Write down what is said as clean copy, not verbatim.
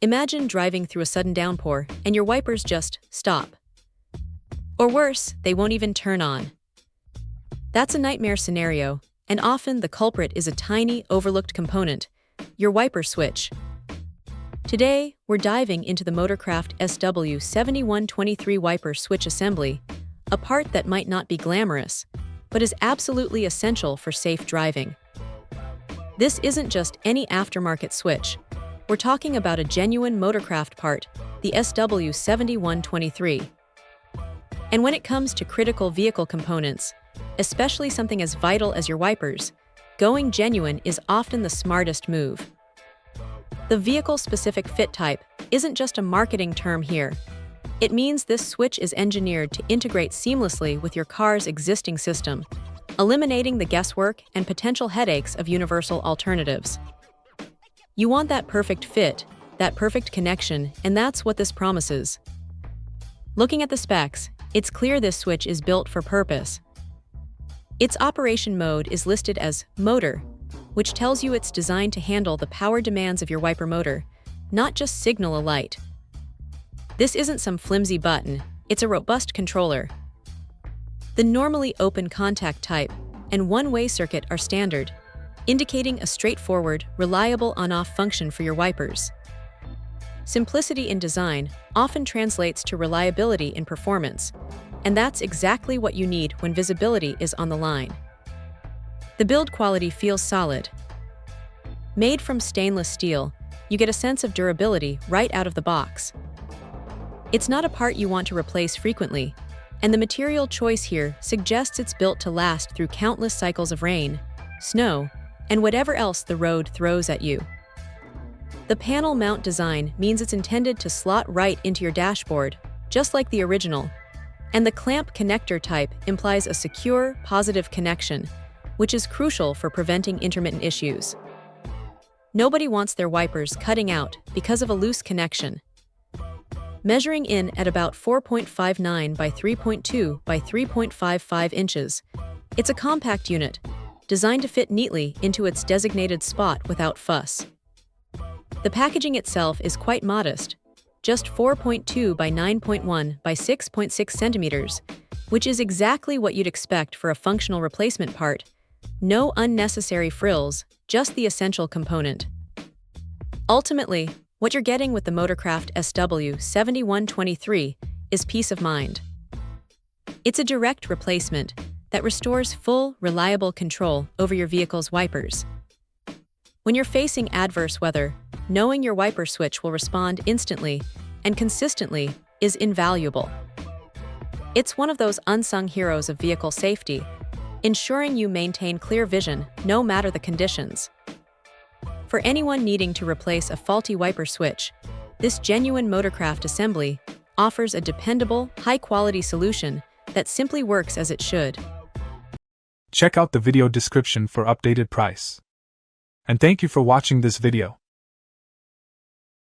Imagine driving through a sudden downpour and your wipers just stop. Or worse, they won't even turn on. That's a nightmare scenario, and often the culprit is a tiny, overlooked component, your wiper switch. Today, we're diving into the Motorcraft SW7123 wiper switch assembly, a part that might not be glamorous, but is absolutely essential for safe driving. This isn't just any aftermarket switch. We're talking about a genuine Motorcraft part, the SW7123. And when it comes to critical vehicle components, especially something as vital as your wipers, going genuine is often the smartest move. The vehicle-specific fit type isn't just a marketing term here. It means this switch is engineered to integrate seamlessly with your car's existing system, eliminating the guesswork and potential headaches of universal alternatives. You want that perfect fit, that perfect connection, and that's what this promises. Looking at the specs, it's clear this switch is built for purpose. Its operation mode is listed as Motor, which tells you it's designed to handle the power demands of your wiper motor, not just signal a light. This isn't some flimsy button, it's a robust controller. The normally open contact type and one-way circuit are standard, indicating a straightforward, reliable on-off function for your wipers. Simplicity in design often translates to reliability in performance, and that's exactly what you need when visibility is on the line. The build quality feels solid. Made from stainless steel, you get a sense of durability right out of the box. It's not a part you want to replace frequently, and the material choice here suggests it's built to last through countless cycles of rain, snow, and whatever else the road throws at you. The panel mount design means it's intended to slot right into your dashboard, just like the original, and the clamp connector type implies a secure, positive connection, which is crucial for preventing intermittent issues. Nobody wants their wipers cutting out because of a loose connection. Measuring in at about 4.59 by 3.2 by 3.55 inches, it's a compact unit, designed to fit neatly into its designated spot without fuss. The packaging itself is quite modest, just 4.2 by 9.1 by 6.6 centimeters, which is exactly what you'd expect for a functional replacement part. No unnecessary frills, just the essential component. Ultimately, what you're getting with the Motorcraft SW7123 is peace of mind. It's a direct replacement that restores full, reliable control over your vehicle's wipers. When you're facing adverse weather, knowing your wiper switch will respond instantly and consistently is invaluable. It's one of those unsung heroes of vehicle safety, ensuring you maintain clear vision no matter the conditions. For anyone needing to replace a faulty wiper switch, this genuine Motorcraft assembly offers a dependable, high-quality solution that simply works as it should. Check out the video description for updated price. And thank you for watching this video.